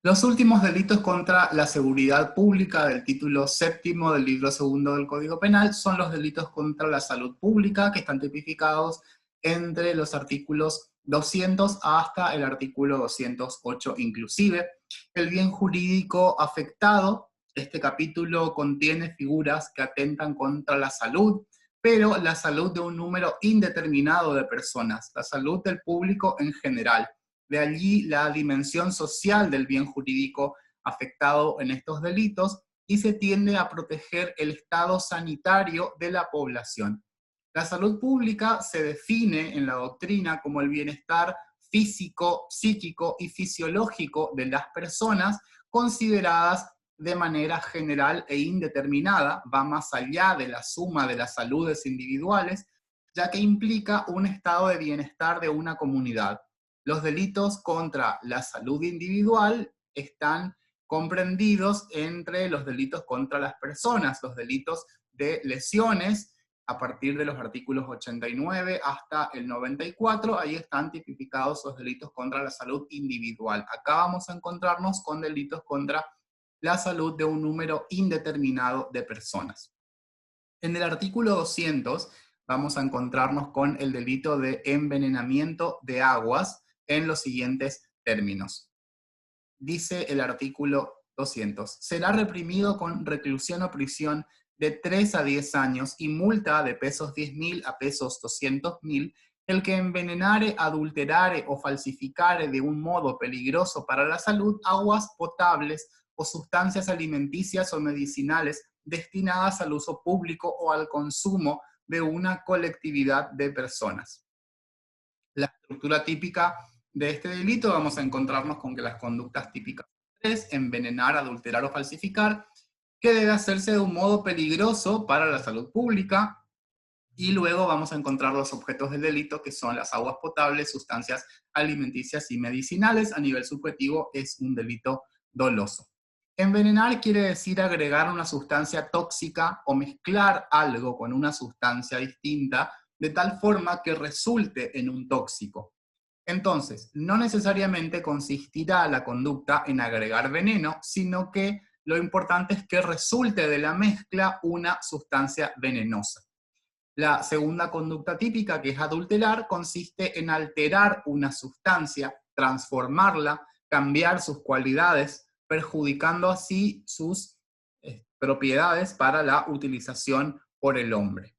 Los últimos delitos contra la seguridad pública del título séptimo del libro segundo del Código Penal son los delitos contra la salud pública, que están tipificados entre los artículos 200 hasta el artículo 208 inclusive. El bien jurídico afectado, este capítulo contiene figuras que atentan contra la salud, pero la salud de un número indeterminado de personas, la salud del público en general. De allí la dimensión social del bien jurídico afectado en estos delitos y se tiende a proteger el estado sanitario de la población. La salud pública se define en la doctrina como el bienestar físico, psíquico y fisiológico de las personas consideradas de manera general e indeterminada, va más allá de la suma de las saludes individuales, ya que implica un estado de bienestar de una comunidad. Los delitos contra la salud individual están comprendidos entre los delitos contra las personas, los delitos de lesiones, a partir de los artículos 89 hasta el 94, ahí están tipificados los delitos contra la salud individual. Acá vamos a encontrarnos con delitos contra la salud de un número indeterminado de personas. En el artículo 200 vamos a encontrarnos con el delito de envenenamiento de aguas en los siguientes términos. Dice el artículo 200, será reprimido con reclusión o prisión de 3 a 10 años y multa de pesos 10.000 a pesos 200.000 el que envenenare, adulterare o falsificare de un modo peligroso para la salud aguas potables o sustancias alimenticias o medicinales destinadas al uso público o al consumo de una colectividad de personas. La estructura típica de este delito vamos a encontrarnos con que las conductas típicas son tres: envenenar, adulterar o falsificar, que debe hacerse de un modo peligroso para la salud pública, y luego vamos a encontrar los objetos del delito, que son las aguas potables, sustancias alimenticias y medicinales. A nivel subjetivo es un delito doloso. Envenenar quiere decir agregar una sustancia tóxica o mezclar algo con una sustancia distinta de tal forma que resulte en un tóxico. Entonces, no necesariamente consistirá la conducta en agregar veneno, sino que lo importante es que resulte de la mezcla una sustancia venenosa. La segunda conducta típica, que es adulterar, consiste en alterar una sustancia, transformarla, cambiar sus cualidades, perjudicando así sus propiedades para la utilización por el hombre.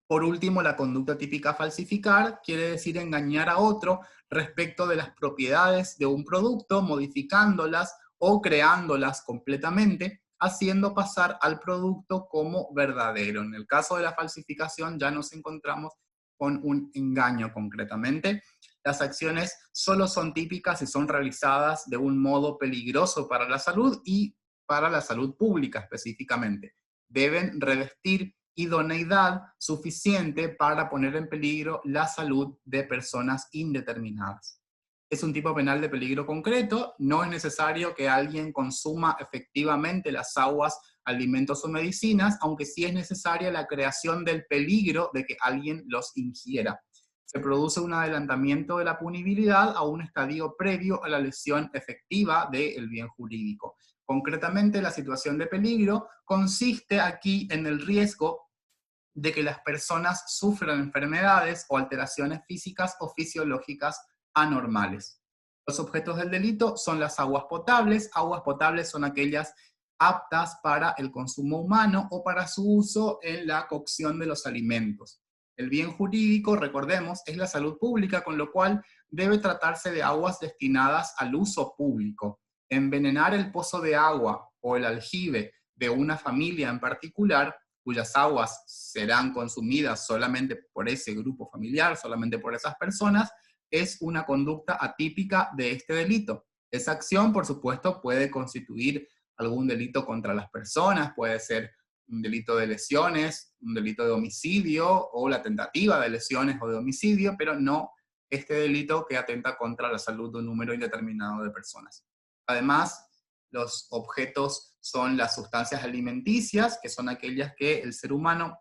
Por último, la conducta típica falsificar quiere decir engañar a otro respecto de las propiedades de un producto, modificándolas o creándolas completamente, haciendo pasar al producto como verdadero. En el caso de la falsificación ya nos encontramos con un engaño concretamente. Las acciones solo son típicas si son realizadas de un modo peligroso para la salud y para la salud pública específicamente. Deben revestir idoneidad suficiente para poner en peligro la salud de personas indeterminadas. Es un tipo penal de peligro concreto, no es necesario que alguien consuma efectivamente las aguas, alimentos o medicinas, aunque sí es necesaria la creación del peligro de que alguien los ingiera. Se produce un adelantamiento de la punibilidad a un estadio previo a la lesión efectiva del bien jurídico. Concretamente, la situación de peligro consiste aquí en el riesgo de que las personas sufran enfermedades o alteraciones físicas o fisiológicas anormales. Los objetos del delito son las aguas potables. Aguas potables son aquellas aptas para el consumo humano o para su uso en la cocción de los alimentos. El bien jurídico, recordemos, es la salud pública, con lo cual debe tratarse de aguas destinadas al uso público. Envenenar el pozo de agua o el aljibe de una familia en particular, cuyas aguas serán consumidas solamente por ese grupo familiar, solamente por esas personas, es una conducta atípica de este delito. Esa acción, por supuesto, puede constituir algún delito contra las personas, puede ser un delito de lesiones, un delito de homicidio o la tentativa de lesiones o de homicidio, pero no este delito que atenta contra la salud de un número indeterminado de personas. Además, los objetos son las sustancias alimenticias, que son aquellas que el ser humano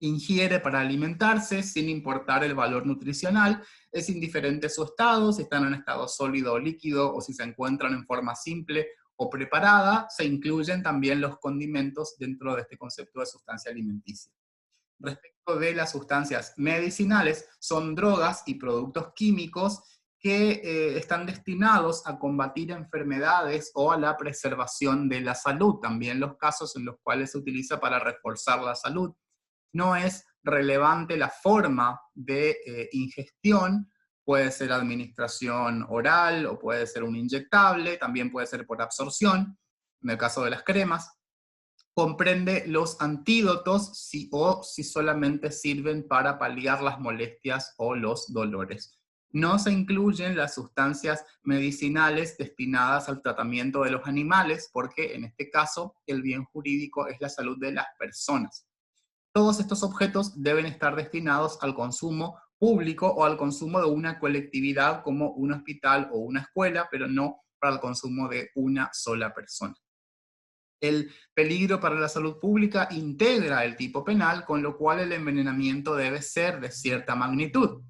ingiere para alimentarse sin importar el valor nutricional, es indiferente su estado, si están en estado sólido o líquido, o si se encuentran en forma simple o preparada, se incluyen también los condimentos dentro de este concepto de sustancia alimenticia. Respecto de las sustancias medicinales, son drogas y productos químicos que están destinados a combatir enfermedades o a la preservación de la salud, también los casos en los cuales se utiliza para reforzar la salud. No es relevante la forma de ingestión, puede ser administración oral o puede ser un inyectable, también puede ser por absorción, en el caso de las cremas. Comprende los antídotos o si solamente sirven para paliar las molestias o los dolores. No se incluyen las sustancias medicinales destinadas al tratamiento de los animales, porque en este caso el bien jurídico es la salud de las personas. Todos estos objetos deben estar destinados al consumo público o al consumo de una colectividad como un hospital o una escuela, pero no para el consumo de una sola persona. El peligro para la salud pública integra el tipo penal, con lo cual el envenenamiento debe ser de cierta magnitud.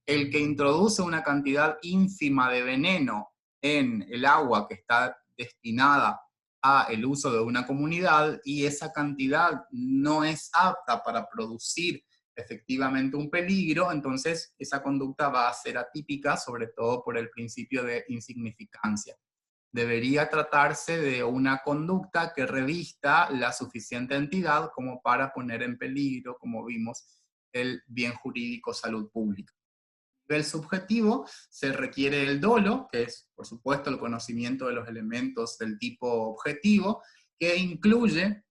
El que introduce una cantidad ínfima de veneno en el agua que está destinada a el uso de una comunidad y esa cantidad no es apta para producir efectivamente un peligro, entonces esa conducta va a ser atípica, sobre todo por el principio de insignificancia. Debería tratarse de una conducta que revista la suficiente entidad como para poner en peligro, como vimos, el bien jurídico salud pública. A nivel subjetivo se requiere el dolo, que es, por supuesto, el conocimiento de los elementos del tipo objetivo, que incluye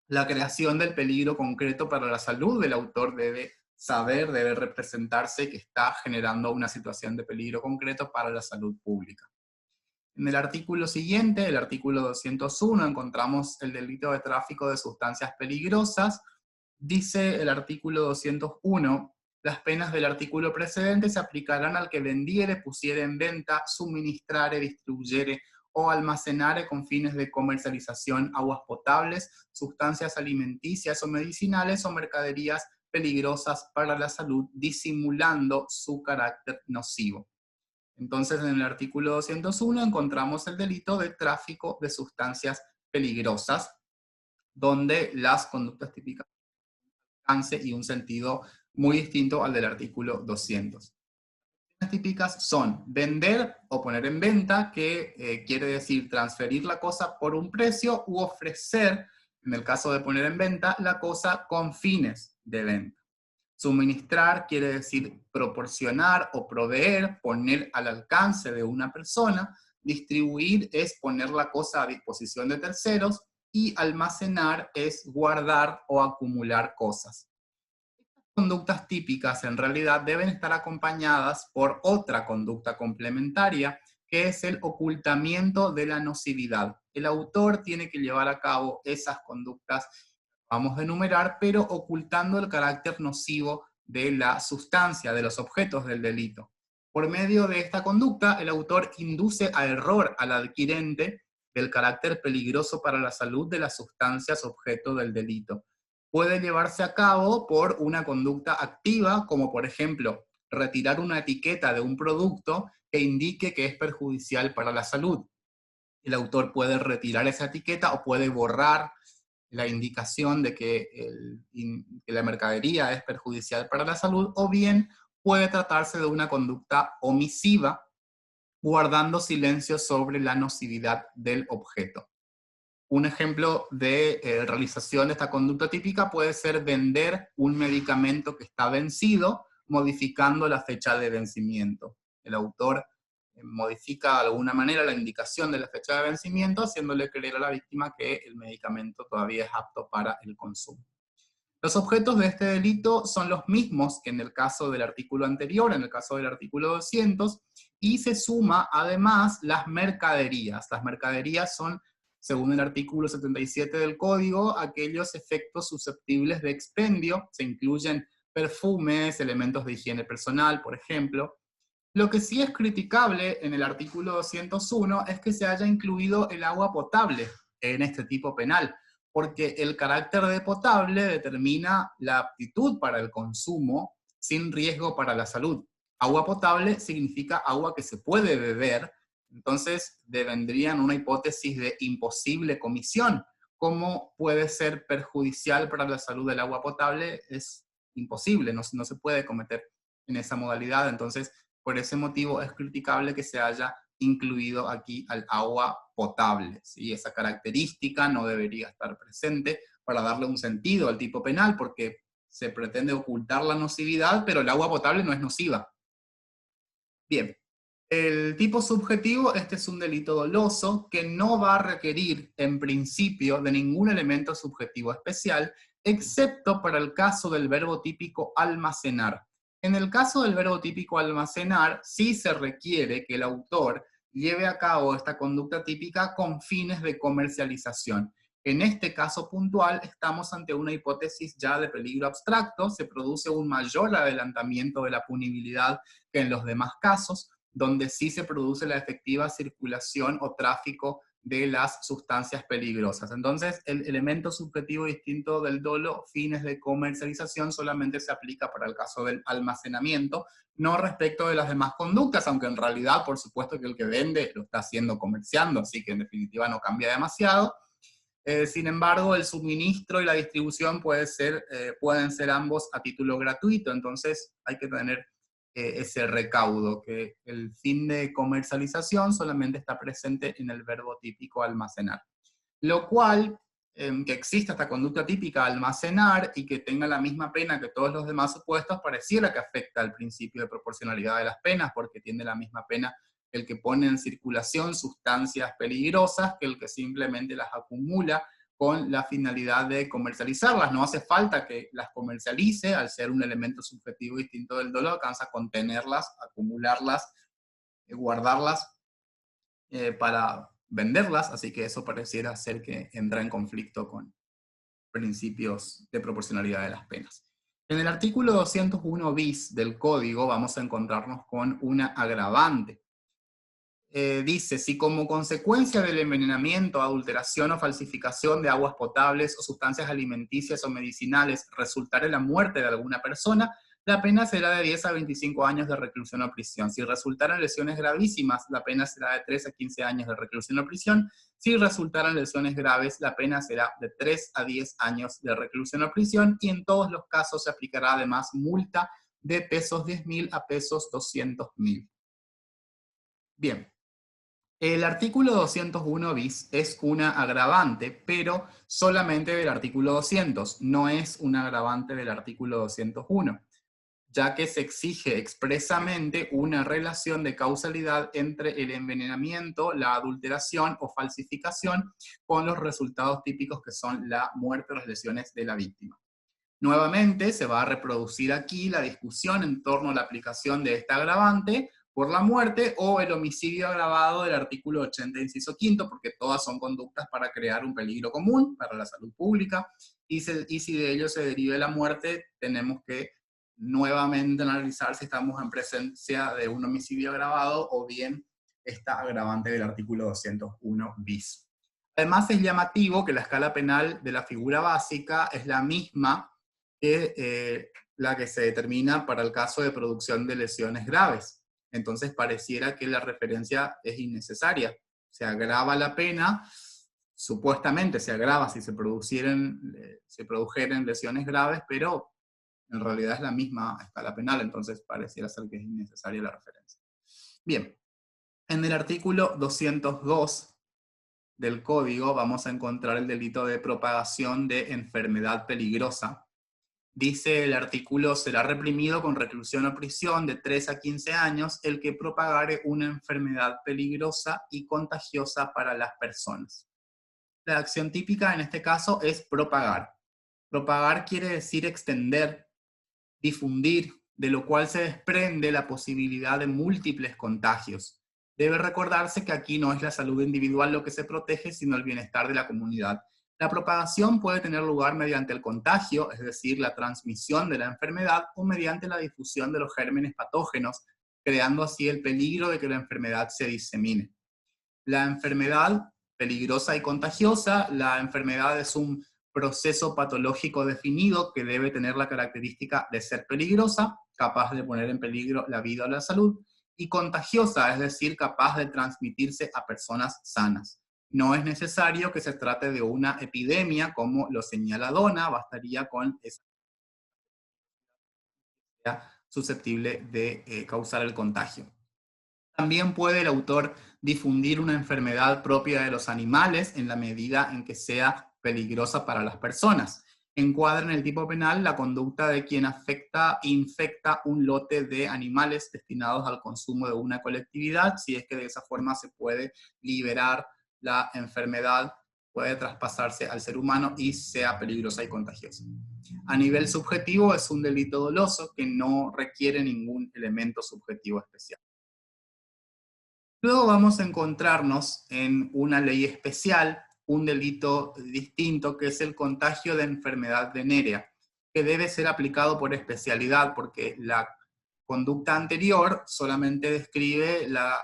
la creación del peligro concreto para la salud. El autor debe saber, debe representarse que está generando una situación de peligro concreto para la salud pública. En el artículo siguiente, el artículo 201, encontramos el delito de tráfico de sustancias peligrosas. Dice el artículo 201, las penas del artículo precedente se aplicarán al que vendiere, pusiere en venta, suministrare, distribuyere o almacenare con fines de comercialización aguas potables, sustancias alimenticias o medicinales o mercaderías peligrosas para la salud, disimulando su carácter nocivo. Entonces, en el artículo 201 encontramos el delito de tráfico de sustancias peligrosas, donde las conductas típicas tienen alcance y un sentido muy distinto al del artículo 200. Las típicas son vender o poner en venta, que quiere decir transferir la cosa por un precio, u ofrecer, en el caso de poner en venta, la cosa con fines de venta. Suministrar quiere decir proporcionar o proveer, poner al alcance de una persona. Distribuir es poner la cosa a disposición de terceros. Y almacenar es guardar o acumular cosas. Estas conductas típicas en realidad deben estar acompañadas por otra conducta complementaria, que es el ocultamiento de la nocividad. El autor tiene que llevar a cabo esas conductas vamos a enumerar, pero ocultando el carácter nocivo de la sustancia, de los objetos del delito. Por medio de esta conducta, el autor induce a error al adquirente del carácter peligroso para la salud de las sustancias objeto del delito. Puede llevarse a cabo por una conducta activa, como por ejemplo, retirar una etiqueta de un producto que indique que es perjudicial para la salud. El autor puede retirar esa etiqueta o puede borrar la indicación de que la mercadería es perjudicial para la salud, o bien puede tratarse de una conducta omisiva, guardando silencio sobre la nocividad del objeto. Un ejemplo de realización de esta conducta típica puede ser vender un medicamento que está vencido, modificando la fecha de vencimiento. El autor modifica de alguna manera la indicación de la fecha de vencimiento, haciéndole creer a la víctima que el medicamento todavía es apto para el consumo. Los objetos de este delito son los mismos que en el caso del artículo anterior, en el caso del artículo 200, y se suma además las mercaderías. Las mercaderías son, según el artículo 77 del Código, aquellos efectos susceptibles de expendio. Se incluyen perfumes, elementos de higiene personal, por ejemplo. Lo que sí es criticable en el artículo 201 es que se haya incluido el agua potable en este tipo penal, porque el carácter de potable determina la aptitud para el consumo sin riesgo para la salud. Agua potable significa agua que se puede beber, entonces vendría en una hipótesis de imposible comisión. ¿Cómo puede ser perjudicial para la salud del agua potable? Es imposible, no se puede cometer en esa modalidad, entonces por ese motivo es criticable que se haya incluido aquí al agua potable, ¿sí? Esa característica no debería estar presente para darle un sentido al tipo penal, porque se pretende ocultar la nocividad, pero el agua potable no es nociva. Bien, el tipo subjetivo, este es un delito doloso que no va a requerir en principio de ningún elemento subjetivo especial, excepto para el caso del verbo típico almacenar. En el caso del verbo típico almacenar, sí se requiere que el autor lleve a cabo esta conducta típica con fines de comercialización. En este caso puntual estamos ante una hipótesis ya de peligro abstracto, se produce un mayor adelantamiento de la punibilidad que en los demás casos, donde sí se produce la efectiva circulación o tráfico de las sustancias peligrosas. Entonces, el elemento subjetivo distinto del dolo, fines de comercialización, solamente se aplica para el caso del almacenamiento, no respecto de las demás conductas, aunque en realidad, por supuesto que el que vende lo está haciendo comerciando, así que en definitiva no cambia demasiado. Sin embargo, el suministro y la distribución pueden ser ambos a título gratuito, entonces hay que tener ese recaudo, que el fin de comercialización solamente está presente en el verbo típico almacenar. Lo cual, que exista esta conducta típica almacenar y que tenga la misma pena que todos los demás supuestos, pareciera que afecta al principio de proporcionalidad de las penas, porque tiene la misma pena el que pone en circulación sustancias peligrosas que el que simplemente las acumula con la finalidad de comercializarlas. No hace falta que las comercialice, al ser un elemento subjetivo distinto del dolo, alcanza a contenerlas, acumularlas, guardarlas para venderlas, así que eso pareciera ser que entra en conflicto con principios de proporcionalidad de las penas. En el artículo 201 bis del Código vamos a encontrarnos con una agravante. Dice, si como consecuencia del envenenamiento, adulteración o falsificación de aguas potables o sustancias alimenticias o medicinales resultare la muerte de alguna persona, la pena será de 10 a 25 años de reclusión o prisión. Si resultaran lesiones gravísimas, la pena será de 3 a 15 años de reclusión o prisión. Si resultaran lesiones graves, la pena será de 3 a 10 años de reclusión o prisión, y en todos los casos se aplicará además multa de pesos 10.000 a pesos 200.000. Bien. El artículo 201 bis es una agravante, pero solamente del artículo 200, no es un agravante del artículo 201, ya que se exige expresamente una relación de causalidad entre el envenenamiento, la adulteración o falsificación con los resultados típicos que son la muerte o las lesiones de la víctima. Nuevamente se va a reproducir aquí la discusión en torno a la aplicación de esta agravante por la muerte o el homicidio agravado del artículo 80, inciso quinto, porque todas son conductas para crear un peligro común para la salud pública, y si de ello se derive la muerte, tenemos que nuevamente analizar si estamos en presencia de un homicidio agravado o bien esta agravante del artículo 201 bis. Además es llamativo que la escala penal de la figura básica es la misma que la que se determina para el caso de producción de lesiones graves. Entonces pareciera que la referencia es innecesaria. Se agrava la pena, supuestamente se agrava si se produjeran lesiones graves, pero en realidad es la misma escala penal, entonces pareciera ser que es innecesaria la referencia. Bien, en el artículo 202 del Código vamos a encontrar el delito de propagación de enfermedad peligrosa. Dice el artículo, será reprimido con reclusión o prisión de 3 a 15 años el que propagare una enfermedad peligrosa y contagiosa para las personas. La acción típica en este caso es propagar. Propagar quiere decir extender, difundir, de lo cual se desprende la posibilidad de múltiples contagios. Debe recordarse que aquí no es la salud individual lo que se protege, sino el bienestar de la comunidad. La propagación puede tener lugar mediante el contagio, es decir, la transmisión de la enfermedad, o mediante la difusión de los gérmenes patógenos, creando así el peligro de que la enfermedad se disemine. La enfermedad peligrosa y contagiosa. La enfermedad es un proceso patológico definido que debe tener la característica de ser peligrosa, capaz de poner en peligro la vida o la salud, y contagiosa, es decir, capaz de transmitirse a personas sanas. No es necesario que se trate de una epidemia, como lo señala Dona, bastaría con esa susceptible de causar el contagio. También puede el autor difundir una enfermedad propia de los animales en la medida en que sea peligrosa para las personas. Encuadra en el tipo penal la conducta de quien infecta un lote de animales destinados al consumo de una colectividad, si es que de esa forma se puede liberar la enfermedad, puede traspasarse al ser humano y sea peligrosa y contagiosa. A nivel subjetivo es un delito doloso que no requiere ningún elemento subjetivo especial. Luego vamos a encontrarnos en una ley especial, un delito distinto, que es el contagio de enfermedad venérea, que debe ser aplicado por especialidad, porque la conducta anterior solamente describe la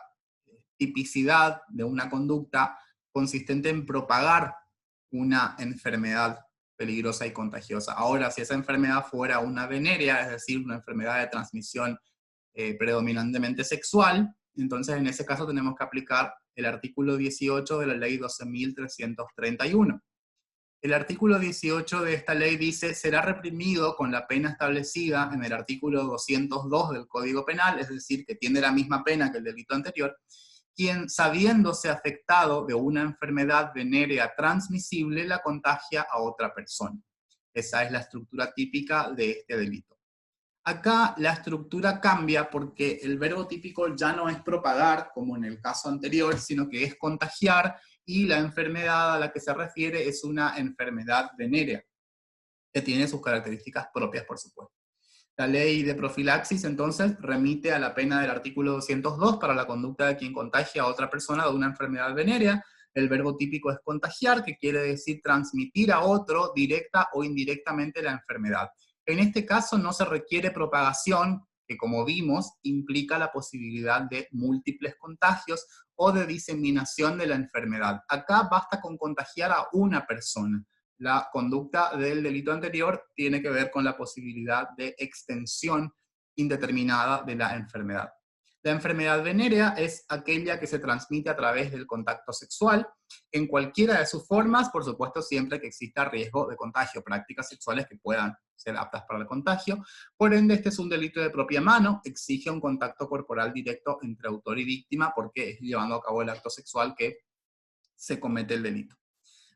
tipicidad de una conducta consistente en propagar una enfermedad peligrosa y contagiosa. Ahora, si esa enfermedad fuera una venérea, es decir, una enfermedad de transmisión predominantemente sexual, entonces en ese caso tenemos que aplicar el artículo 18 de la ley 12.331. El artículo 18 de esta ley dice: será reprimido con la pena establecida en el artículo 202 del Código Penal, es decir, que tiene la misma pena que el delito anterior, quien, sabiéndose afectado de una enfermedad venérea transmisible, la contagia a otra persona. Esa es la estructura típica de este delito. Acá la estructura cambia porque el verbo típico ya no es propagar, como en el caso anterior, sino que es contagiar, y la enfermedad a la que se refiere es una enfermedad venérea, que tiene sus características propias, por supuesto. La ley de profilaxis, entonces, remite a la pena del artículo 202 para la conducta de quien contagia a otra persona de una enfermedad venérea. El verbo típico es contagiar, que quiere decir transmitir a otro directa o indirectamente la enfermedad. En este caso no se requiere propagación, que como vimos implica la posibilidad de múltiples contagios o de diseminación de la enfermedad. Acá basta con contagiar a una persona. La conducta del delito anterior tiene que ver con la posibilidad de extensión indeterminada de la enfermedad. La enfermedad venérea es aquella que se transmite a través del contacto sexual, en cualquiera de sus formas, por supuesto siempre que exista riesgo de contagio, prácticas sexuales que puedan ser aptas para el contagio. Por ende, este es un delito de propia mano, exige un contacto corporal directo entre autor y víctima, porque es llevando a cabo el acto sexual que se comete el delito.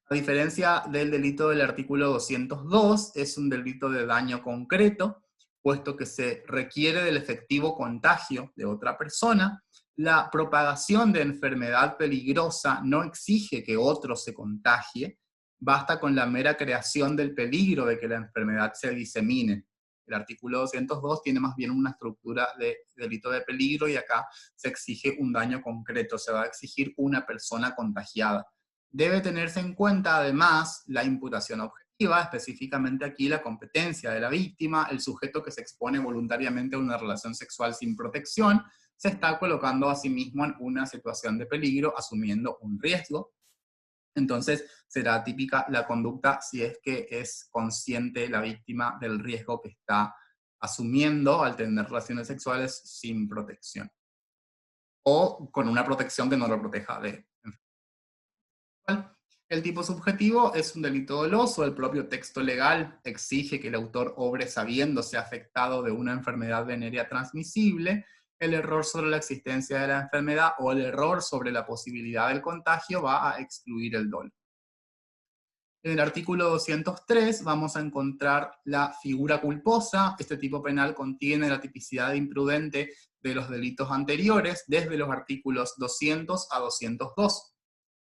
A diferencia del delito del artículo 202, es un delito de daño concreto, puesto que se requiere del efectivo contagio de otra persona. La propagación de enfermedad peligrosa no exige que otro se contagie, basta con la mera creación del peligro de que la enfermedad se disemine. El artículo 202 tiene más bien una estructura de delito de peligro, y acá se exige un daño concreto, se va a exigir una persona contagiada. Debe tenerse en cuenta además la imputación objetiva, específicamente aquí la competencia de la víctima. El sujeto que se expone voluntariamente a una relación sexual sin protección se está colocando a sí mismo en una situación de peligro, asumiendo un riesgo. Entonces será típica la conducta si es que es consciente la víctima del riesgo que está asumiendo al tener relaciones sexuales sin protección, o con una protección que no lo proteja de enfermedad. El tipo subjetivo es un delito doloso. El propio texto legal exige que el autor obre sabiéndose afectado de una enfermedad venérea transmisible. El error sobre la existencia de la enfermedad o el error sobre la posibilidad del contagio va a excluir el dolo. En el artículo 203 vamos a encontrar la figura culposa. Este tipo penal contiene la tipicidad imprudente de los delitos anteriores, desde los artículos 200 a 202.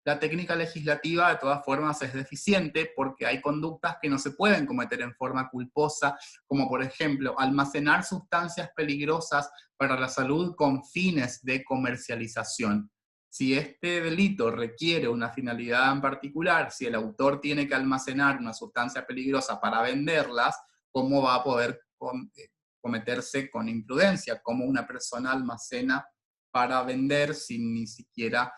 La técnica legislativa, de todas formas, es deficiente porque hay conductas que no se pueden cometer en forma culposa, como por ejemplo, almacenar sustancias peligrosas para la salud con fines de comercialización. Si este delito requiere una finalidad en particular, si el autor tiene que almacenar una sustancia peligrosa para venderlas, ¿cómo va a poder cometerse con imprudencia? ¿Cómo una persona almacena para vender sin ni siquiera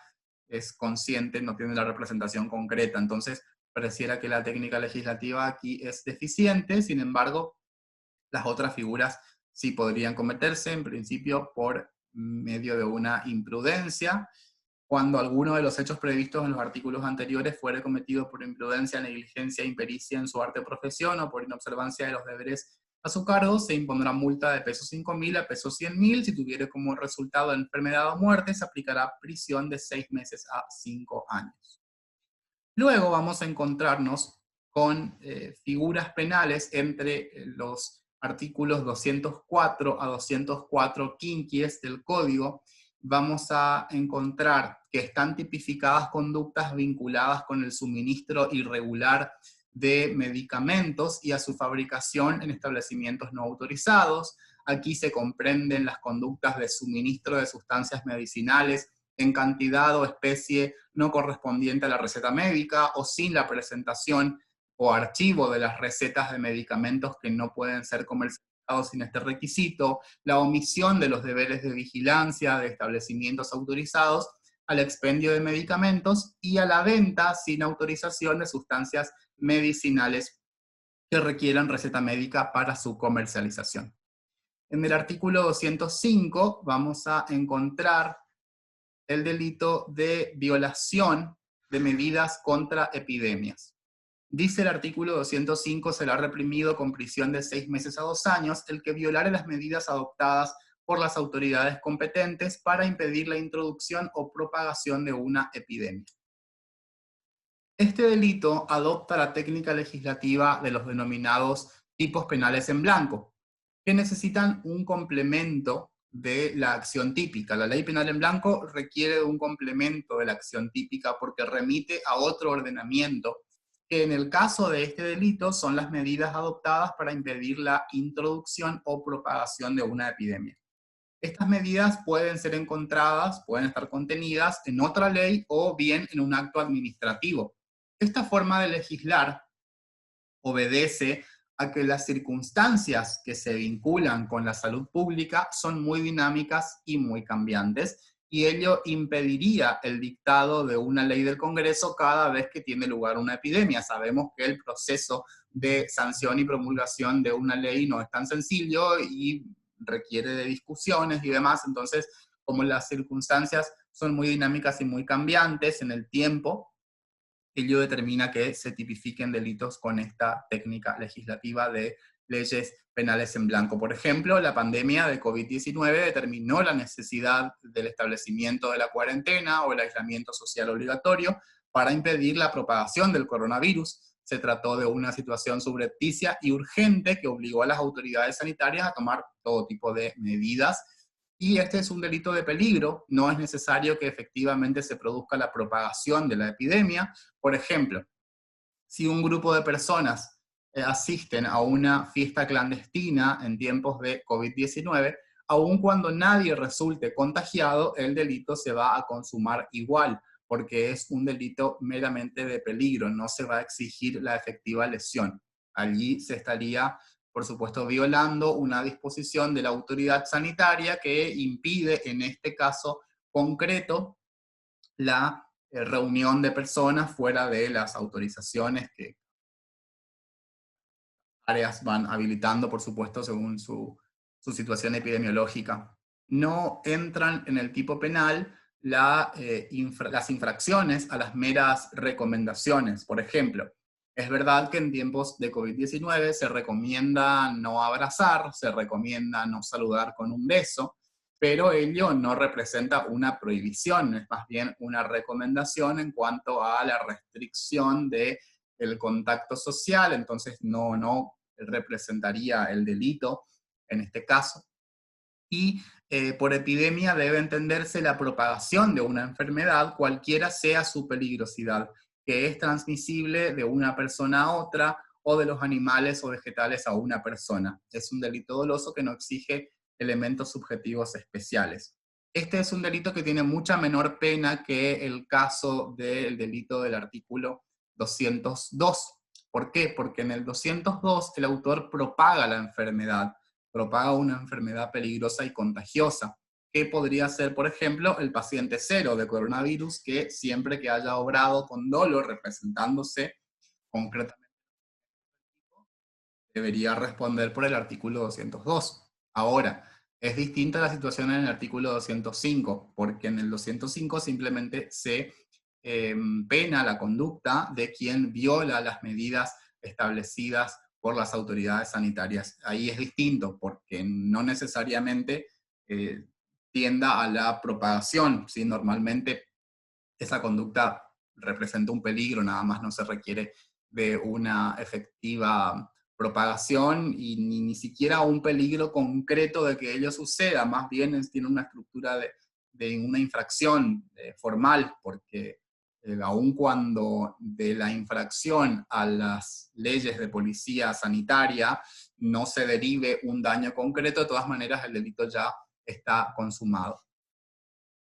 es consciente, no tiene la representación concreta. Entonces, pareciera que la técnica legislativa aquí es deficiente, sin embargo, las otras figuras sí podrían cometerse, en principio, por medio de una imprudencia, cuando alguno de los hechos previstos en los artículos anteriores fuere cometido por imprudencia, negligencia, impericia en su arte o profesión, o por inobservancia de los deberes a su cargo, se impondrá multa de pesos 5.000 a pesos 100.000. Si tuviere como resultado enfermedad o muerte, se aplicará prisión de 6 meses a 5 años. Luego vamos a encontrarnos con figuras penales entre los artículos 204 a 204 quinquies del Código. Vamos a encontrar que están tipificadas conductas vinculadas con el suministro irregular de medicamentos y a su fabricación en establecimientos no autorizados. Aquí se comprenden las conductas de suministro de sustancias medicinales en cantidad o especie no correspondiente a la receta médica, o sin la presentación o archivo de las recetas de medicamentos que no pueden ser comercializados sin este requisito, la omisión de los deberes de vigilancia de establecimientos autorizados al expendio de medicamentos y a la venta sin autorización de sustancias medicinales que requieran receta médica para su comercialización. En el artículo 205 vamos a encontrar el delito de violación de medidas contra epidemias. Dice el artículo 205, será reprimido con prisión de 6 meses a 2 años el que violare las medidas adoptadas por las autoridades competentes para impedir la introducción o propagación de una epidemia. Este delito adopta la técnica legislativa de los denominados tipos penales en blanco, que necesitan un complemento de la acción típica. La ley penal en blanco requiere de un complemento de la acción típica porque remite a otro ordenamiento, que en el caso de este delito son las medidas adoptadas para impedir la introducción o propagación de una epidemia. Estas medidas pueden ser encontradas, pueden estar contenidas en otra ley o bien en un acto administrativo. Esta forma de legislar obedece a que las circunstancias que se vinculan con la salud pública son muy dinámicas y muy cambiantes, y ello impediría el dictado de una ley del Congreso cada vez que tiene lugar una epidemia. Sabemos que el proceso de sanción y promulgación de una ley no es tan sencillo y requiere de discusiones y demás, entonces como las circunstancias son muy dinámicas y muy cambiantes en el tiempo, ello determina que se tipifiquen delitos con esta técnica legislativa de leyes penales en blanco. Por ejemplo, la pandemia de COVID-19 determinó la necesidad del establecimiento de la cuarentena o el aislamiento social obligatorio para impedir la propagación del coronavirus. Se trató de una situación subrepticia y urgente que obligó a las autoridades sanitarias a tomar todo tipo de medidas. Y este es un delito de peligro, no es necesario que efectivamente se produzca la propagación de la epidemia. Por ejemplo, si un grupo de personas asisten a una fiesta clandestina en tiempos de COVID-19, aun cuando nadie resulte contagiado, el delito se va a consumar igual, porque es un delito meramente de peligro, no se va a exigir la efectiva lesión. Allí se estaría, por supuesto, violando una disposición de la autoridad sanitaria que impide, en este caso concreto, la reunión de personas fuera de las autorizaciones que áreas van habilitando, por supuesto, según su situación epidemiológica. No entran en el tipo penal las infracciones a las meras recomendaciones. Por ejemplo, es verdad que en tiempos de COVID-19 se recomienda no abrazar, se recomienda no saludar con un beso, pero ello no representa una prohibición, es más bien una recomendación en cuanto a la restricción del contacto social, entonces no representaría el delito en este caso. Y por epidemia debe entenderse la propagación de una enfermedad, cualquiera sea su peligrosidad, que es transmisible de una persona a otra o de los animales o vegetales a una persona. Es un delito doloso que no exige elementos subjetivos especiales. Este es un delito que tiene mucha menor pena que el caso del delito del artículo 202. ¿Por qué? Porque en el 202 el autor propaga la enfermedad, propaga una enfermedad peligrosa y contagiosa. que podría ser, por ejemplo, el paciente cero de coronavirus, que siempre que haya obrado con dolo representándose concretamente debería responder por el artículo 202. Ahora, es distinta la situación en el artículo 205, porque en el 205 simplemente se pena la conducta de quien viola las medidas establecidas por las autoridades sanitarias. Ahí es distinto, porque no necesariamente eh, tienda a la propagación, ¿sí? Normalmente esa conducta representa un peligro, nada más no se requiere de una efectiva propagación y ni siquiera un peligro concreto de que ello suceda, más bien tiene una estructura de una infracción formal, porque aun cuando de la infracción a las leyes de policía sanitaria no se derive un daño concreto, de todas maneras el delito ya está consumado.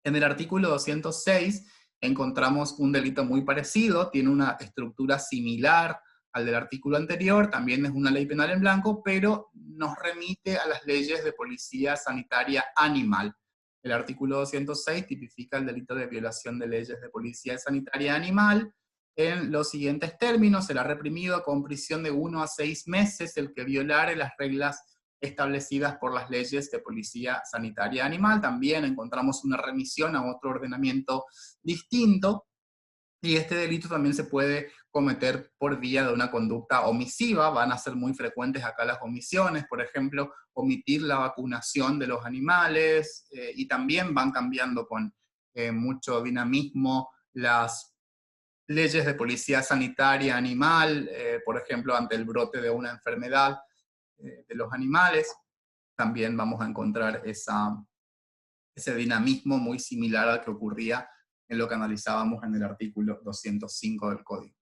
En el artículo 206 encontramos un delito muy parecido, tiene una estructura similar al del artículo anterior, también es una ley penal en blanco, pero nos remite a las leyes de policía sanitaria animal. El artículo 206 tipifica el delito de violación de leyes de policía sanitaria animal en los siguientes términos: será reprimido con prisión de 1 a 6 meses el que violare las reglas establecidas por las leyes de policía sanitaria animal. También encontramos una remisión a otro ordenamiento distinto, y este delito también se puede cometer por vía de una conducta omisiva. Van a ser muy frecuentes acá las omisiones, por ejemplo, omitir la vacunación de los animales, y también van cambiando con mucho dinamismo las leyes de policía sanitaria animal, por ejemplo, ante el brote de una enfermedad de los animales. También vamos a encontrar ese dinamismo muy similar al que ocurría en lo que analizábamos en el artículo 205 del Código.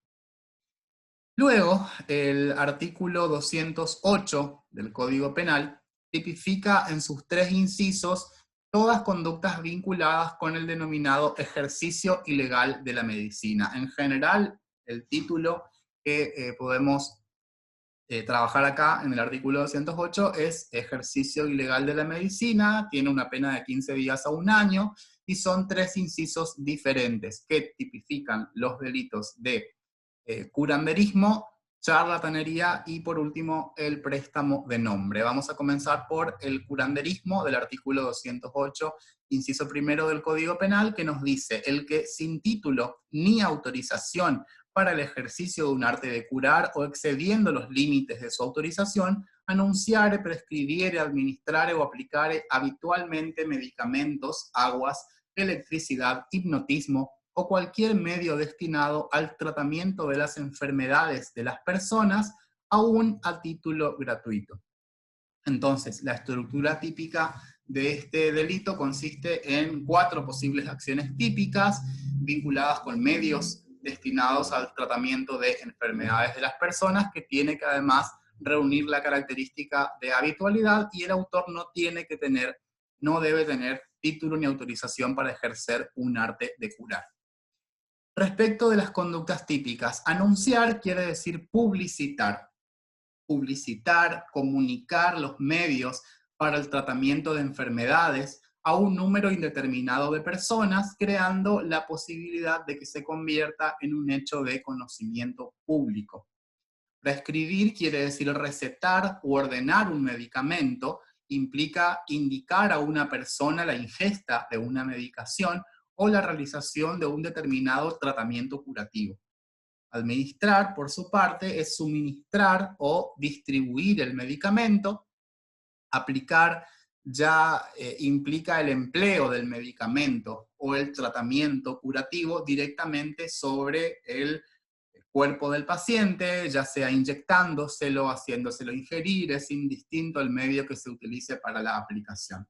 Luego, el artículo 208 del Código Penal tipifica en sus 3 incisos todas conductas vinculadas con el denominado ejercicio ilegal de la medicina. En general, el título que podemos trabajar acá en el artículo 208 es ejercicio ilegal de la medicina, tiene una pena de 15 días a 1 año, y son 3 incisos diferentes que tipifican los delitos de curanderismo, charlatanería y por último el préstamo de nombre. Vamos a comenzar por el curanderismo del artículo 208, inciso primero del Código Penal, que nos dice: el que sin título ni autorización para el ejercicio de un arte de curar o excediendo los límites de su autorización, anunciare, prescribiere, administrare o aplicare habitualmente medicamentos, aguas, electricidad, hipnotismo o cualquier medio destinado al tratamiento de las enfermedades de las personas, aún a título gratuito. Entonces, la estructura típica de este delito consiste en 4 posibles acciones típicas vinculadas con medios destinados al tratamiento de enfermedades de las personas, que tiene que además reunir la característica de habitualidad, y el autor no debe tener título ni autorización para ejercer un arte de curar. Respecto de las conductas típicas, anunciar quiere decir publicitar. Publicitar, comunicar los medios para el tratamiento de enfermedades a un número indeterminado de personas, creando la posibilidad de que se convierta en un hecho de conocimiento público. Prescribir quiere decir recetar u ordenar un medicamento, implica indicar a una persona la ingesta de una medicación o la realización de un determinado tratamiento curativo. Administrar, por su parte, es suministrar o distribuir el medicamento. Aplicar ya implica el empleo del medicamento o el tratamiento curativo directamente sobre el cuerpo del paciente, ya sea inyectándoselo, haciéndoselo ingerir, es indistinto el medio que se utilice para la aplicación.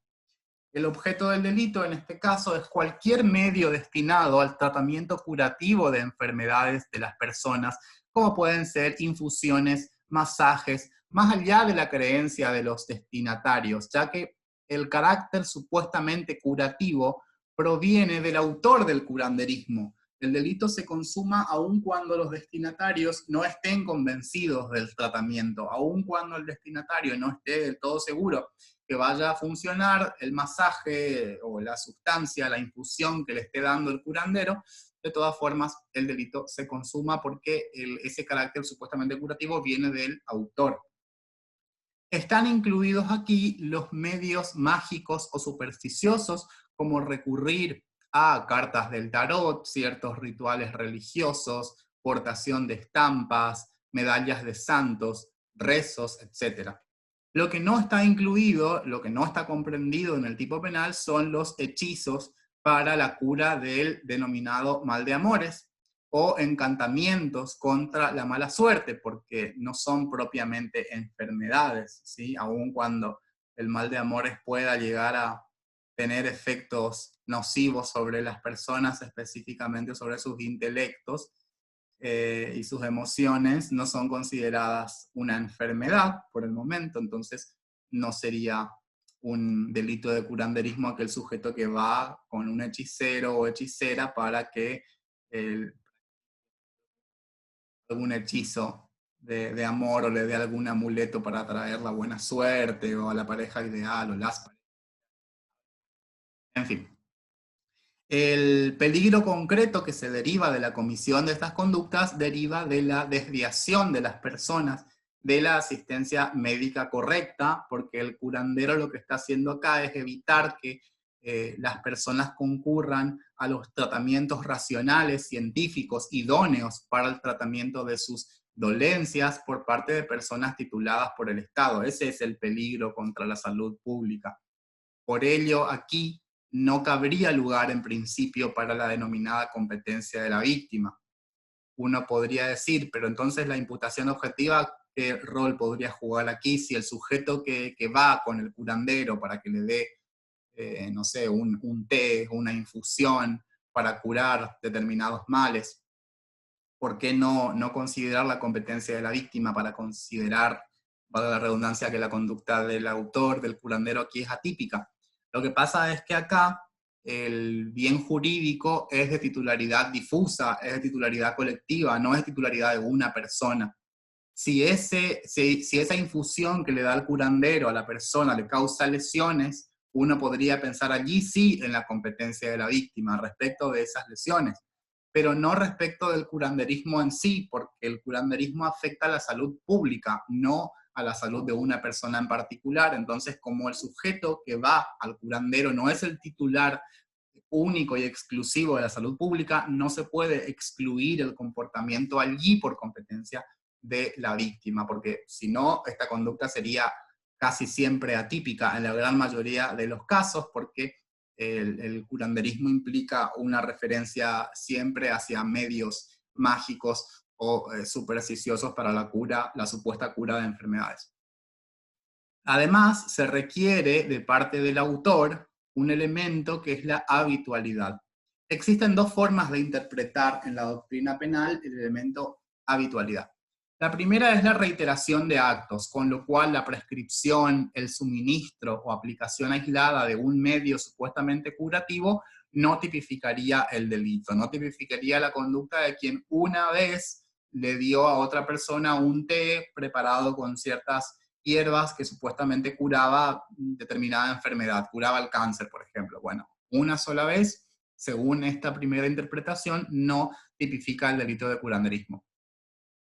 El objeto del delito en este caso es cualquier medio destinado al tratamiento curativo de enfermedades de las personas, como pueden ser infusiones, masajes, más allá de la creencia de los destinatarios, ya que el carácter supuestamente curativo proviene del autor del curanderismo. El delito se consuma aun cuando los destinatarios no estén convencidos del tratamiento, aun cuando el destinatario no esté del todo seguro que vaya a funcionar el masaje o la sustancia, la infusión que le esté dando el curandero, de todas formas el delito se consuma porque ese carácter supuestamente curativo viene del autor. Están incluidos aquí los medios mágicos o supersticiosos, como recurrir a cartas del tarot, ciertos rituales religiosos, portación de estampas, medallas de santos, rezos, etc. Lo que no está incluido, lo que no está comprendido en el tipo penal son los hechizos para la cura del denominado mal de amores, o encantamientos contra la mala suerte, porque no son propiamente enfermedades, ¿sí? Aun cuando el mal de amores pueda llegar a tener efectos nocivos sobre las personas, específicamente sobre sus intelectos y sus emociones, no son consideradas una enfermedad por el momento, entonces no sería un delito de curanderismo aquel sujeto que va con un hechicero o hechicera para que el algún hechizo de amor o le dé algún amuleto para atraer la buena suerte o a la pareja ideal o las parejas. En fin, el peligro concreto que se deriva de la comisión de estas conductas deriva de la desviación de las personas de la asistencia médica correcta, porque el curandero lo que está haciendo acá es evitar que las personas concurran a los tratamientos racionales, científicos, idóneos para el tratamiento de sus dolencias por parte de personas tituladas por el Estado. Ese es el peligro contra la salud pública. Por ello, aquí no cabría lugar en principio para la denominada competencia de la víctima. Uno podría decir, pero entonces la imputación objetiva, ¿qué rol podría jugar aquí si el sujeto que va con el curandero para que le dé, no sé, un té, una infusión para curar determinados males? ¿Por qué no considerar la competencia de la víctima para considerar, valga la redundancia, que la conducta del autor, del curandero aquí es atípica? Lo que pasa es que acá el bien jurídico es de titularidad difusa, es de titularidad colectiva, no es de titularidad de una persona. Si esa infusión que le da el curandero a la persona le causa lesiones, uno podría pensar allí sí en la competencia de la víctima respecto de esas lesiones, pero no respecto del curanderismo en sí, porque el curanderismo afecta a la salud pública, no a la salud de una persona en particular. Entonces, como el sujeto que va al curandero no es el titular único y exclusivo de la salud pública, no se puede excluir el comportamiento allí por competencia de la víctima, porque si no, esta conducta sería casi siempre atípica en la gran mayoría de los casos, porque el curanderismo implica una referencia siempre hacia medios mágicos o supersticiosos para la cura, la supuesta cura de enfermedades. Además, se requiere de parte del autor un elemento que es la habitualidad. Existen dos formas de interpretar en la doctrina penal el elemento habitualidad. La primera es la reiteración de actos, con lo cual la prescripción, el suministro o aplicación aislada de un medio supuestamente curativo no tipificaría el delito, no tipificaría la conducta de quien una vez le dio a otra persona un té preparado con ciertas hierbas que supuestamente curaba determinada enfermedad, curaba el cáncer, por ejemplo. Bueno, una sola vez, según esta primera interpretación, no tipifica el delito de curanderismo.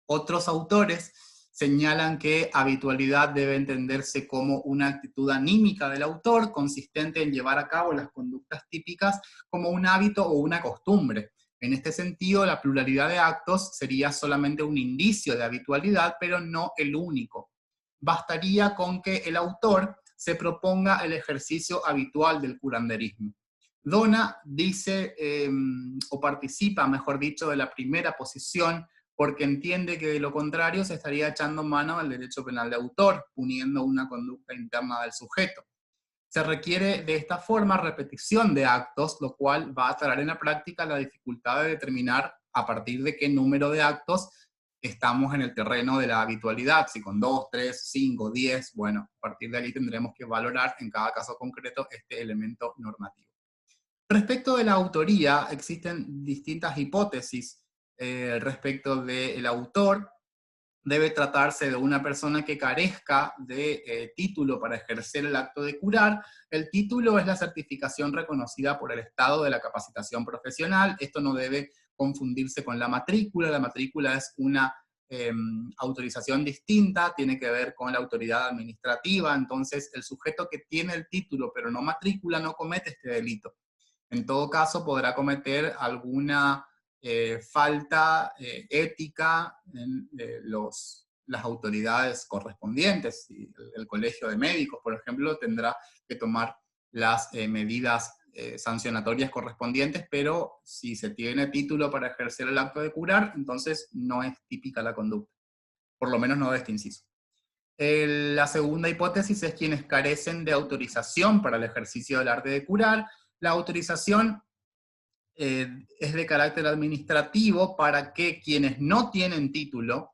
Otros autores señalan que habitualidad debe entenderse como una actitud anímica del autor consistente en llevar a cabo las conductas típicas como un hábito o una costumbre. En este sentido, la pluralidad de actos sería solamente un indicio de habitualidad, pero no el único. Bastaría con que el autor se proponga el ejercicio habitual del curanderismo. Dona dice, o participa, mejor dicho, de la primera posición, porque entiende que de lo contrario se estaría echando mano al derecho penal de autor, puniendo una conducta interna del sujeto. Se requiere de esta forma repetición de actos, lo cual va a traer en la práctica la dificultad de determinar a partir de qué número de actos estamos en el terreno de la habitualidad, si con 2, 3, 5, 10, bueno, a partir de ahí tendremos que valorar en cada caso concreto este elemento normativo. Respecto de la autoría, existen distintas hipótesis respecto del autor. debe tratarse de una persona que carezca de título para ejercer el acto de curar. El título es la certificación reconocida por el Estado de la capacitación profesional. Esto no debe confundirse con la matrícula. La matrícula es una autorización distinta, tiene que ver con la autoridad administrativa. Entonces, el sujeto que tiene el título pero no matrícula no comete este delito. En todo caso, podrá cometer alguna falta ética en las autoridades correspondientes. El Colegio de Médicos, por ejemplo, tendrá que tomar las medidas sancionatorias correspondientes, pero si se tiene título para ejercer el acto de curar, entonces no es típica la conducta, por lo menos no de este inciso. La segunda hipótesis es quienes carecen de autorización para el ejercicio del arte de curar. La autorización es de carácter administrativo para que quienes no tienen título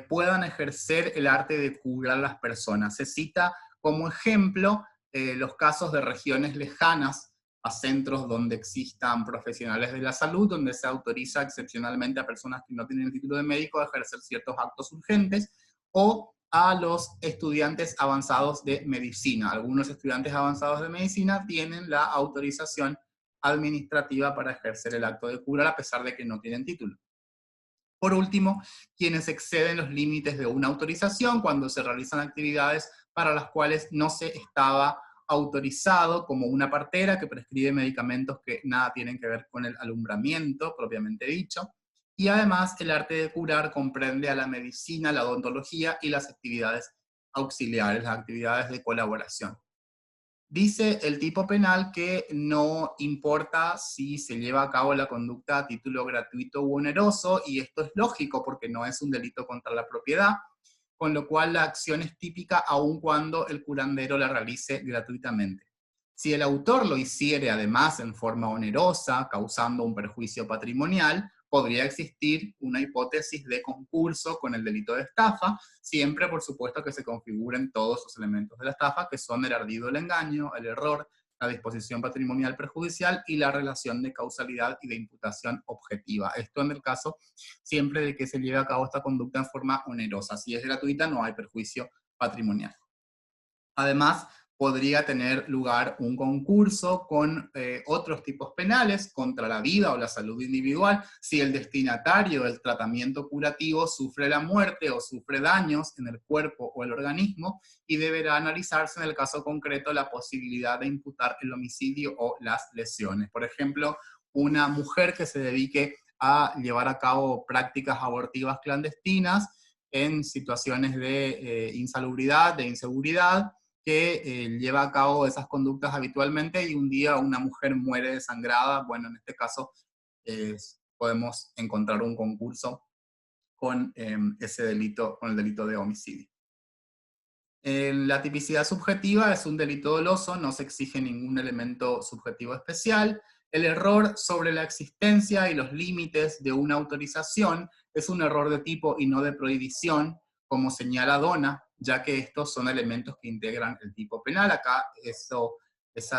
puedan ejercer el arte de curar a las personas. Se cita como ejemplo los casos de regiones lejanas a centros donde existan profesionales de la salud, donde se autoriza excepcionalmente a personas que no tienen el título de médico a ejercer ciertos actos urgentes, o a los estudiantes avanzados de medicina. Algunos estudiantes avanzados de medicina tienen la autorización administrativa para ejercer el acto de curar a pesar de que no tienen título. Por último, quienes exceden los límites de una autorización cuando se realizan actividades para las cuales no se estaba autorizado, como una partera que prescribe medicamentos que nada tienen que ver con el alumbramiento propiamente dicho. Y además el arte de curar comprende a la medicina, la odontología y las actividades auxiliares, las actividades de colaboración. Dice el tipo penal que no importa si se lleva a cabo la conducta a título gratuito u oneroso, y esto es lógico porque no es un delito contra la propiedad, con lo cual la acción es típica aun cuando el curandero la realice gratuitamente. Si el autor lo hiciere además en forma onerosa, causando un perjuicio patrimonial, podría existir una hipótesis de concurso con el delito de estafa, siempre por supuesto que se configuren todos los elementos de la estafa, que son el ardido, el engaño, el error, la disposición patrimonial perjudicial y la relación de causalidad y de imputación objetiva. Esto en el caso siempre de que se lleve a cabo esta conducta en forma onerosa. Si es gratuita, no hay perjuicio patrimonial. Además, podría tener lugar un concurso con otros tipos penales contra la vida o la salud individual si el destinatario del tratamiento curativo sufre la muerte o sufre daños en el cuerpo o el organismo, y deberá analizarse en el caso concreto la posibilidad de imputar el homicidio o las lesiones. Por ejemplo, una mujer que se dedique a llevar a cabo prácticas abortivas clandestinas en situaciones de insalubridad, de inseguridad, que lleva a cabo esas conductas habitualmente y un día una mujer muere desangrada. Bueno, en este caso podemos encontrar un concurso con ese delito, con el delito de homicidio. La tipicidad subjetiva es un delito doloso, no se exige ningún elemento subjetivo especial. El error sobre la existencia y los límites de una autorización es un error de tipo y no de prohibición, como señala Dona, ya que estos son elementos que integran el tipo penal. Acá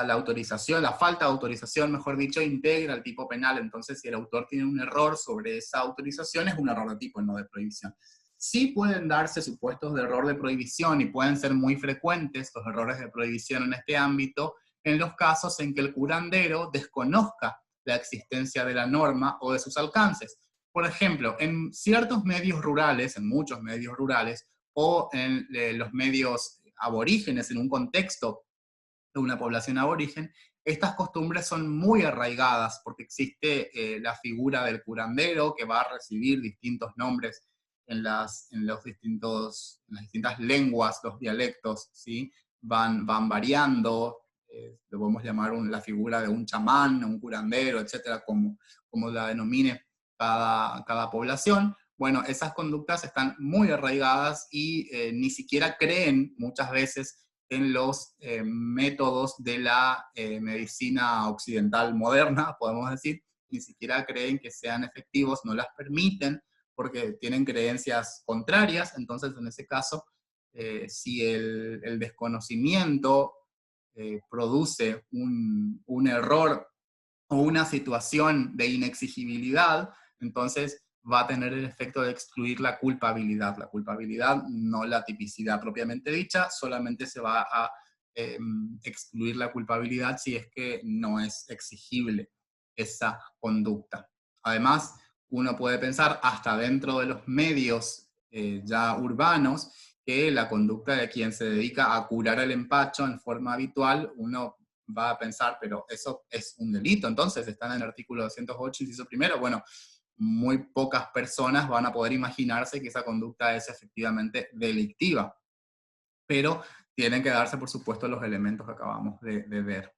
la autorización, la falta de autorización, mejor dicho, integra el tipo penal. Entonces, si el autor tiene un error sobre esa autorización, es un error de tipo y no de prohibición. Sí pueden darse supuestos de error de prohibición y pueden ser muy frecuentes los errores de prohibición en este ámbito en los casos en que el curandero desconozca la existencia de la norma o de sus alcances. Por ejemplo, en ciertos medios rurales, en muchos medios rurales, o en los medios aborígenes, en un contexto de una población aborigen, estas costumbres son muy arraigadas porque existe la figura del curandero que va a recibir distintos nombres en las distintas lenguas, los dialectos, ¿sí? van variando, lo podemos llamar la figura de un chamán, un curandero, etcétera, como la denomine cada población. Bueno, esas conductas están muy arraigadas y ni siquiera creen muchas veces en los métodos de la medicina occidental moderna, podemos decir, ni siquiera creen que sean efectivos, no las permiten porque tienen creencias contrarias. Entonces en ese caso, si el desconocimiento produce un error o una situación de inexigibilidad, entonces va a tener el efecto de excluir la culpabilidad, no la tipicidad propiamente dicha, solamente se va a excluir la culpabilidad si es que no es exigible esa conducta. Además, uno puede pensar hasta dentro de los medios ya urbanos que la conducta de quien se dedica a curar el empacho en forma habitual, uno va a pensar, pero eso es un delito, entonces está en el artículo 208, inciso primero, bueno, muy pocas personas van a poder imaginarse que esa conducta es efectivamente delictiva, pero tienen que darse, por supuesto, los elementos que acabamos de ver.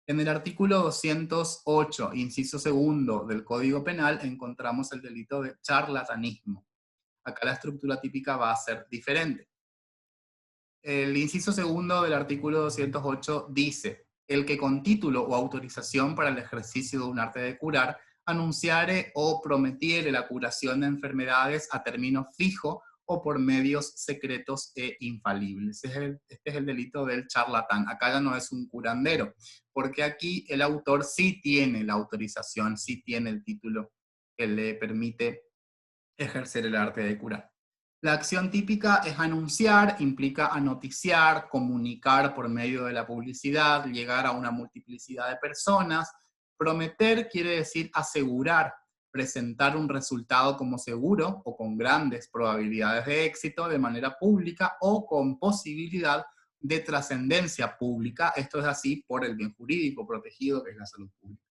En el artículo 208, inciso segundo del Código Penal, encontramos el delito de charlatanismo. Acá la estructura típica va a ser diferente. El inciso segundo del artículo 208 dice: el que con título o autorización para el ejercicio de un arte de curar, anunciare o prometiere la curación de enfermedades a término fijo o por medios secretos e infalibles. Este es el delito del charlatán. Acá ya no es un curandero, porque aquí el autor sí tiene la autorización, sí tiene el título que le permite ejercer el arte de curar. La acción típica es anunciar, implica anoticiar, comunicar por medio de la publicidad, llegar a una multiplicidad de personas. Prometer quiere decir asegurar, presentar un resultado como seguro o con grandes probabilidades de éxito de manera pública o con posibilidad de trascendencia pública. Esto es así por el bien jurídico protegido que es la salud pública.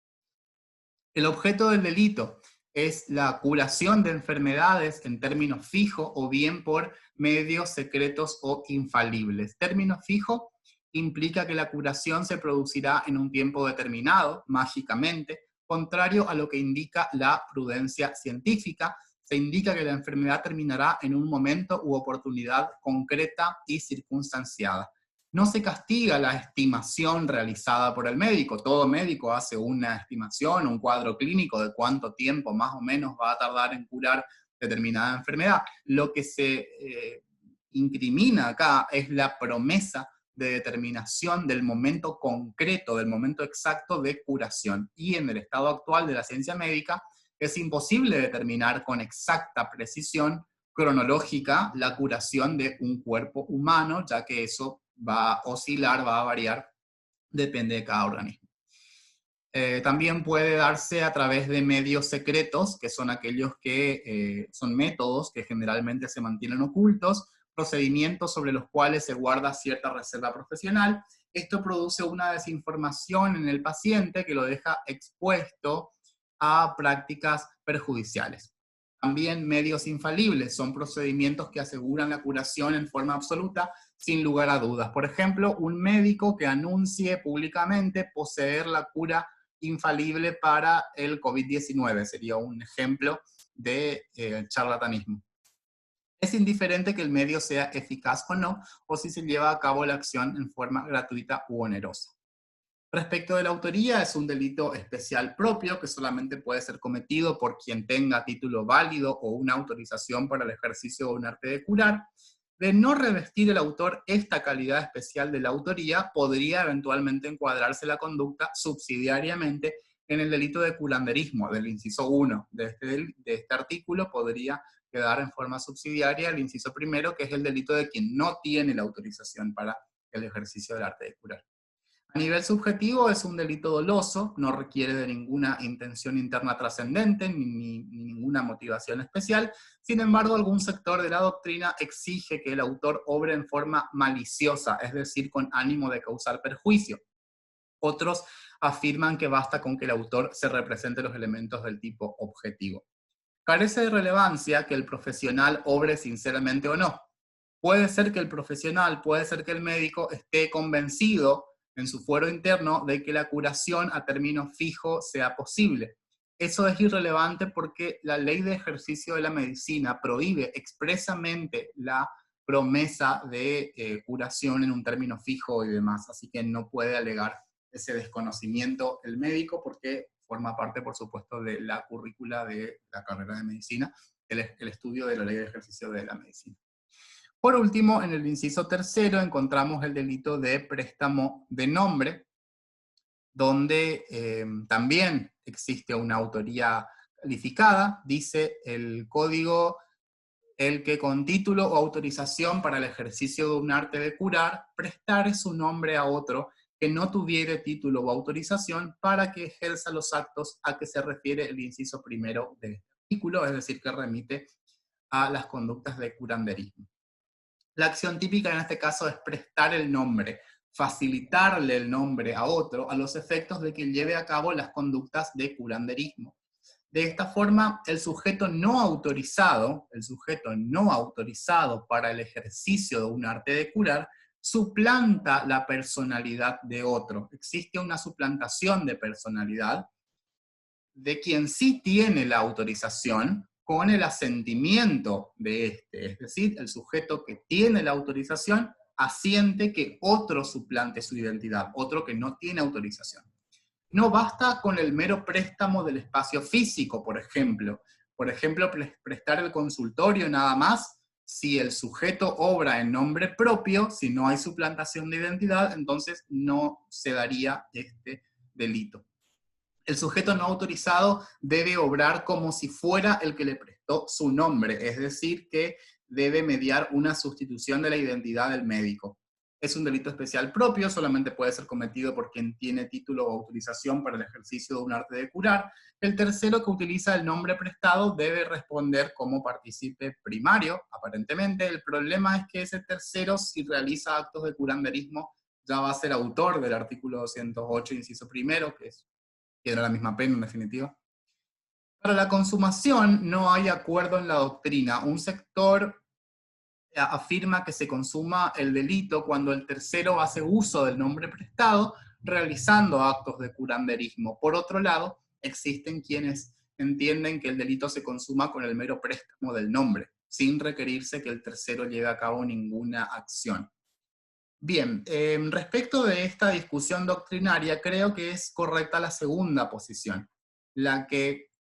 El objeto del delito es la curación de enfermedades en términos fijos o bien por medios secretos o infalibles. Término fijo implica que la curación se producirá en un tiempo determinado, mágicamente, contrario a lo que indica la prudencia científica. Se indica que la enfermedad terminará en un momento u oportunidad concreta y circunstanciada. No se castiga la estimación realizada por el médico. Todo médico hace una estimación, un cuadro clínico de cuánto tiempo más o menos va a tardar en curar determinada enfermedad. Lo que se incrimina acá es la promesa de determinación del momento concreto, del momento exacto de curación. Y en el estado actual de la ciencia médica es imposible determinar con exacta precisión cronológica la curación de un cuerpo humano, ya que eso va a oscilar, va a variar, depende de cada organismo. También puede darse a través de medios secretos, que son aquellos que son métodos que generalmente se mantienen ocultos, procedimientos sobre los cuales se guarda cierta reserva profesional. Esto produce una desinformación en el paciente que lo deja expuesto a prácticas perjudiciales. También medios infalibles son procedimientos que aseguran la curación en forma absoluta, sin lugar a dudas. Por ejemplo, un médico que anuncie públicamente poseer la cura infalible para el COVID-19 sería un ejemplo de charlatanismo. Es indiferente que el medio sea eficaz o no, o si se lleva a cabo la acción en forma gratuita u onerosa. Respecto de la autoría, es un delito especial propio que solamente puede ser cometido por quien tenga título válido o una autorización para el ejercicio de un arte de curar. De no revestir el autor esta calidad especial de la autoría, podría eventualmente encuadrarse la conducta subsidiariamente en el delito de curanderismo, del inciso 1 de este artículo, podría quedar en forma subsidiaria el inciso primero, que es el delito de quien no tiene la autorización para el ejercicio del arte de curar. A nivel subjetivo es un delito doloso, no requiere de ninguna intención interna trascendente ni ninguna motivación especial. Sin embargo, algún sector de la doctrina exige que el autor obre en forma maliciosa, es decir, con ánimo de causar perjuicio. Otros afirman que basta con que el autor se represente los elementos del tipo objetivo. Carece de relevancia que el profesional obre sinceramente o no. Puede ser que el profesional, puede ser que el médico esté convencido en su fuero interno de que la curación a término fijo sea posible. Eso es irrelevante porque la ley de ejercicio de la medicina prohíbe expresamente la promesa de curación en un término fijo y demás, así que no puede alegar ese desconocimiento el médico porque forma parte, por supuesto, de la currícula de la carrera de medicina, el estudio de la ley de ejercicio de la medicina. Por último, en el inciso tercero encontramos el delito de préstamo de nombre, donde también existe una autoría calificada, dice el código, el que con título o autorización para el ejercicio de un arte de curar, prestare su nombre a otro que no tuviere título o autorización para que ejerza los actos a que se refiere el inciso primero de este artículo, es decir, que remite a las conductas de curanderismo. La acción típica en este caso es prestar el nombre, facilitarle el nombre a otro a los efectos de que lleve a cabo las conductas de curanderismo. De esta forma, el sujeto no autorizado para el ejercicio de un arte de curar, suplanta la personalidad de otro. Existe una suplantación de personalidad de quien sí tiene la autorización con el asentimiento de este. Es decir, el sujeto que tiene la autorización asiente que otro suplante su identidad, otro que no tiene autorización. No basta con el mero préstamo del espacio físico, por ejemplo. Por ejemplo, prestar el consultorio nada más. Si el sujeto obra en nombre propio, si no hay suplantación de identidad, entonces no se daría este delito. El sujeto no autorizado debe obrar como si fuera el que le prestó su nombre, es decir, que debe mediar una sustitución de la identidad del médico. Es un delito especial propio, solamente puede ser cometido por quien tiene título o autorización para el ejercicio de un arte de curar. El tercero que utiliza el nombre prestado debe responder como partícipe primario, aparentemente. El problema es que ese tercero, si realiza actos de curanderismo, ya va a ser autor del artículo 208, inciso primero, que era la misma pena en definitiva. Para la consumación no hay acuerdo en la doctrina. Un sector afirma que se consuma el delito cuando el tercero hace uso del nombre prestado, realizando actos de curanderismo. Por otro lado, existen quienes entienden que el delito se consuma con el mero préstamo del nombre, sin requerirse que el tercero lleve a cabo ninguna acción. Bien, respecto de esta discusión doctrinaria, creo que es correcta la segunda posición, la que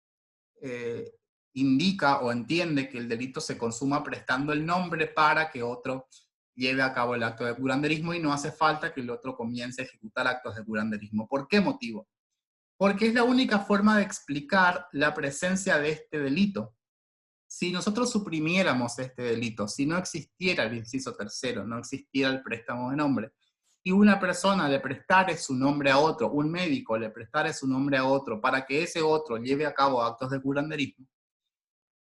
indica o entiende que el delito se consuma prestando el nombre para que otro lleve a cabo el acto de curanderismo y no hace falta que el otro comience a ejecutar actos de curanderismo. ¿Por qué motivo? Porque es la única forma de explicar la presencia de este delito. Si nosotros suprimiéramos este delito, si no existiera el inciso tercero, no existiera el préstamo de nombre, y una persona le prestare su nombre a otro, un médico le prestare su nombre a otro para que ese otro lleve a cabo actos de curanderismo,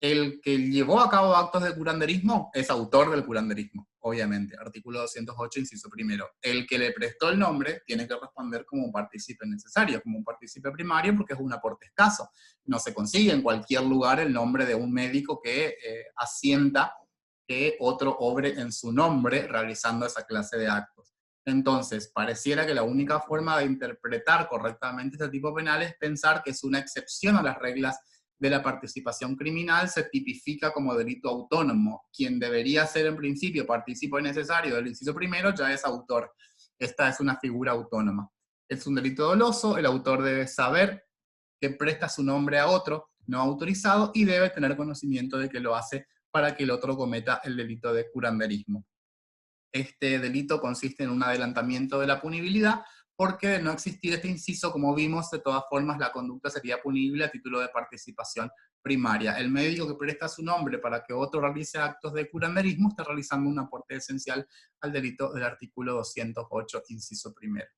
el que llevó a cabo actos de curanderismo es autor del curanderismo, obviamente, artículo 208, inciso primero. El que le prestó el nombre tiene que responder como un partícipe necesario, como un partícipe primario, porque es un aporte escaso. No se consigue en cualquier lugar el nombre de un médico que asienta que otro obre en su nombre realizando esa clase de actos. Entonces, pareciera que la única forma de interpretar correctamente este tipo penal es pensar que es una excepción a las reglas de la participación criminal, se tipifica como delito autónomo. Quien debería ser en principio partícipe necesario del inciso primero ya es autor. Esta es una figura autónoma. Es un delito doloso, el autor debe saber que presta su nombre a otro no autorizado y debe tener conocimiento de que lo hace para que el otro cometa el delito de curanderismo. Este delito consiste en un adelantamiento de la punibilidad, porque de no existir este inciso, como vimos, de todas formas la conducta sería punible a título de participación primaria. El médico que presta su nombre para que otro realice actos de curanderismo está realizando un aporte esencial al delito del artículo 208, inciso primero.